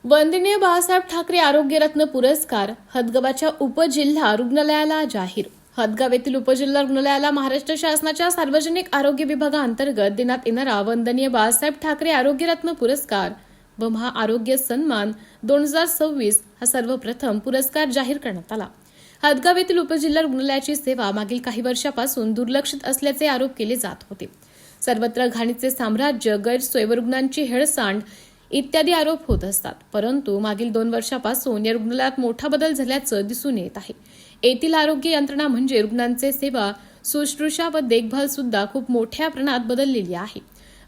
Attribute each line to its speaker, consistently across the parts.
Speaker 1: वंदनीय बाळासाहेब ठाकरे आरोग्यरत्न पुरस्कार हदगावच्या उपजिल्हा रुग्णालयाला जाहीर। हदगाव येथील उपजिल्हा रुग्णालयाला महाराष्ट्र शासनाच्या सार्वजनिक आरोग्य विभागाअंतर्गत देण्यात येणारा वंदनीय बाळासाहेब ठाकरे आरोग्यरत्न पुरस्कार व महाआरोग्य सन्मान 2026 हा सर्वप्रथम पुरस्कार जाहीर करण्यात आला। हदगाव येथील उपजिल्हा रुग्णालयाची सेवा मागील काही वर्षापासून दुर्लक्षित असल्याचे आरोप केले जात होते। सर्वत्र घाणीचे साम्राज्य, गैरसोय व रुग्णांची हेळसांड इत्यादी आरोप होत असतात। परंतु मागील 2 वर्षापासून या रुग्णालयात मोठा बदल झाल्याचं दिसून येत आहे। येथील आरोग्य यंत्रणा म्हणजे रुग्णांचे सेवा, शुश्रूषा व देखभाल सुद्धा खूप मोठ्या प्रमाणात बदललेली आहे।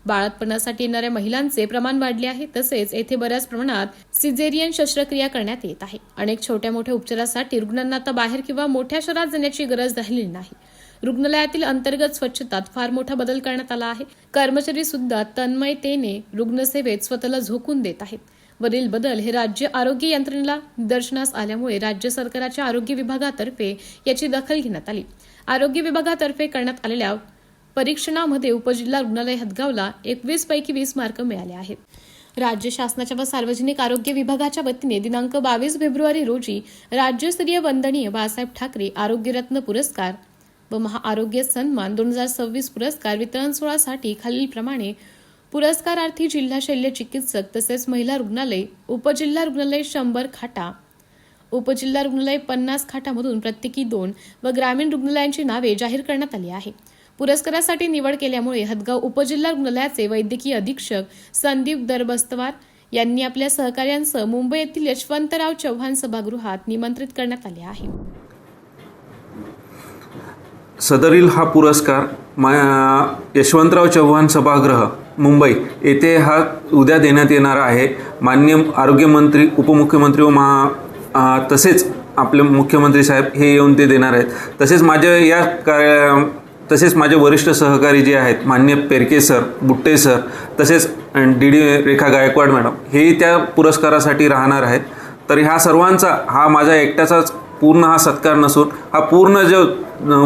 Speaker 1: बाळंतपणासाठी येणाऱ्या महिलांचे प्रमाण वाढले आहे। तसेच येथे बऱ्याच प्रमाणात सिझेरियन शस्त्रक्रिया करण्यात येत आहे। अनेक छोट्या मोठ्या उपचारासाठी रुग्णांना आता बाहेर किंवा मोठ्या शहरात जाण्याची गरज राहिलेली नाही। रुग्णालयातील अंतर्गत स्वच्छतात फार मोठा बदल करण्यात आला आहे। कर्मचारी सुद्धा तन्मयतेने रुग्णसेवेत स्वतःला झोकून देत आहेत। वरील बदल हे राज्य आरोग्य यंत्रणेला निदर्शनास आल्यामुळे राज्य सरकारच्या आरोग्य विभागातर्फे याची दखल घेण्यात आली। आरोग्य विभागातर्फे करण्यात आलेल्या परीक्षणामध्ये उपजिल्हा रुग्णालय हदगावला 21 पैकी 20 मार्क मिळाले आहेत। राज्य शासनाच्या व सार्वजनिक आरोग्य विभागाच्या वतीने दिनांक 22 फेब्रुवारी रोजी राज्यस्तरीय वंदनीय बाळासाहेब ठाकरे आरोग्यरत्न पुरस्कार व महाआरोग्य सन्मान 2026 पुरस्कार वितरण सोहळ्यासाठी खालीलप्रमाणे पुरस्कारार्थी जिल्हा शल्य चिकित्सक तसेच महिला रुग्णालय, उपजिल्हा रुग्णालय 100 खाटा, उपजिल्हा रुग्णालय 50 खाटामधून प्रत्येकी 2 व ग्रामीण रुग्णालयांची नावे जाहीर करण्यात आली आहे। पुरस्कारासाठी निवड केल्यामुळे हदगाव उपजिल्हा रुग्णालयाचे वैद्यकीय अधीक्षक संदीप दरबस्तवार यांनी आपल्या सहकार्यांसह मुंबई येथील यशवंतराव चव्हाण सभागृहात निमंत्रित करण्यात आले आहे।
Speaker 2: सदरील हा पुरस्कार यशवंतराव चव्हाण सभागृह मुंबई येथे हा उद्या देण्यात येणार आहे। माननीय आरोग्यमंत्री, उपमुख्यमंत्री व तसेच आपले मुख्यमंत्री साहेब हे येऊन ते देणार आहेत। तसेच माझे वरिष्ठ सहकारी जे आहेत माननीय पेरके सर, बुट्टे सर, तसेच डीडी रेखा गायकवाड मॅडम हे त्या पुरस्कारासाठी राहणार आहेत। तर ह्या सर्वांचा हा माझा एकट्याचाच पूर्ण हा सत्कार नसून हा पूर्ण जो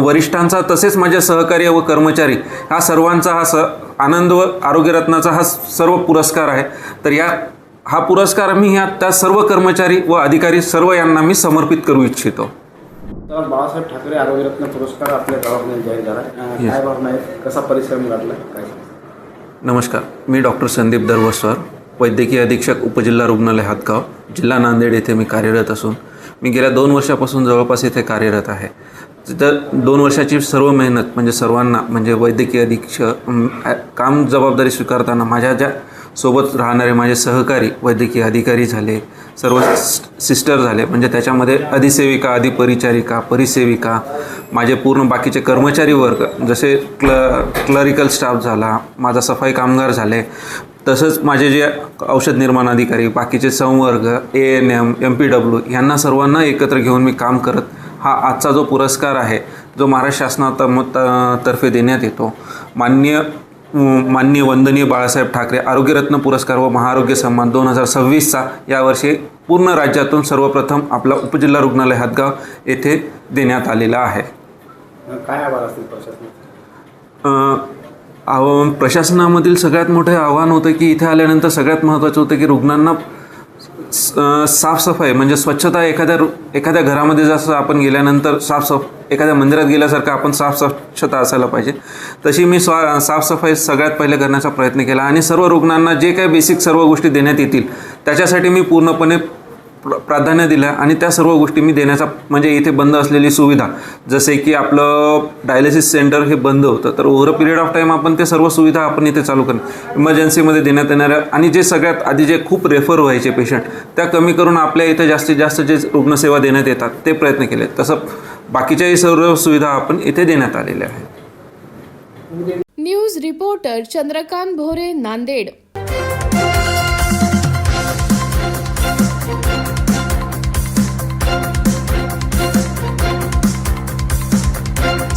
Speaker 2: वरिष्ठांचा तसेच माझे सहकारी व कर्मचारी हा सर्वांचा हा आनंद व आरोग्यरत्नाचा हा सर्व पुरस्कार आहे। तर हा पुरस्कार मी त्या सर्व कर्मचारी व अधिकारी सर्व यांना मी समर्पित करू इच्छितो।
Speaker 3: तर बाळासाहेब ठाकरे आरोग्यरत्न पुरस्कार आपल्या गावामध्ये जाहीर झाला, काय भावना आहे, कसा परिश्रम लागला, काय?
Speaker 2: नमस्कार, मी डॉक्टर संदीप दरबस्तवार, वैद्यकीय अधीक्षक उपजिल्हा रुग्णालय हदगाव, जिल्हा नांदेड येथे मी कार्यरत असून मी गेल्या 2 वर्षापासून जवळपास येथे कार्यरत आहे। तर 2 वर्षाची सर्व मेहनत म्हणजे सर्वांना म्हणजे वैद्यकीय अधीक्षक काम जबाबदारी स्वीकारताना माझ्या ज्या सोबत राहणारे माझे सहकारी वैद्यकीय अधिकारी झाले, सर्व सिस्टर झाले, म्हणजे त्याच्यामध्ये अधिसेविका, अधिपरिचारिका, परिसेविका, माझे पूर्ण बाकीचे कर्मचारी वर्ग जसे क्लरिकल स्टाफ झाला, माझा सफाई कामगार झाले, तसंच माझे जे औषध निर्माण अधिकारी, बाकीचे संवर्ग, ANM, MPW यांना सर्वांना एकत्र घेऊन मी काम करत हा आजचा जो पुरस्कार आहे जो महाराष्ट्र शासनातर्फे देण्यात येतो, माननीय वंदनीय बाळासाहेब ठाकरे आरोग्यरत्न पुरस्कार व महाआरोग्य सन्मान 2026चा यावर्षी पूर्ण राज्यातून सर्वप्रथम आपला उपजिल्हा रुग्णालय हदगाव येथे देण्यात आलेला आहे।
Speaker 3: काय आव्हान असतील
Speaker 2: प्रशासनामधील सगळ्यात मोठे आव्हान होतं की इथे आल्यानंतर सगळ्यात महत्त्वाचं होतं की रुग्णांना साफसफाई म्हणजे स्वच्छता, एखाद्या घरामध्ये जसं आपण गेल्यानंतर एखाद्या मंदिरात गेल्यासारखं आपण स्वच्छता असायला पाहिजे, तशी मी साफसफाई सगळ्यात पहिले करण्याचा प्रयत्न केला आणि सर्व रुग्णांना जे काही बेसिक सर्व गोष्टी देण्यात येतील त्याच्यासाठी मी पूर्णपणे प्राधान्य दिलं आणि त्या सर्व गोष्टी मी देण्याचा म्हणजे इथे बंद असलेली सुविधा जसे की आपलं डायलिसिस सेंटर हे बंद होतं, तर over a period of time आपण ते सर्व सुविधा आपण इथे चालू करणं, इमर्जन्सीमध्ये देण्यात येणाऱ्या आणि जे सगळ्यात आधी जे खूप रेफर व्हायचे पेशंट त्या कमी करून आपल्या इथे जास्तीत जास्त जे रुग्णसेवा देण्यात येतात ते प्रयत्न केले। तसं बाकीच्याही सर्व सुविधा आपण इथे देण्यात आलेल्या आहेत।
Speaker 1: न्यूज रिपोर्टर चंद्रकांत भोरे, नांदेड।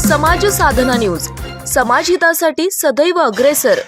Speaker 4: समाज साधना न्यूज, समाजहितासाठी सदैव अग्रेसर।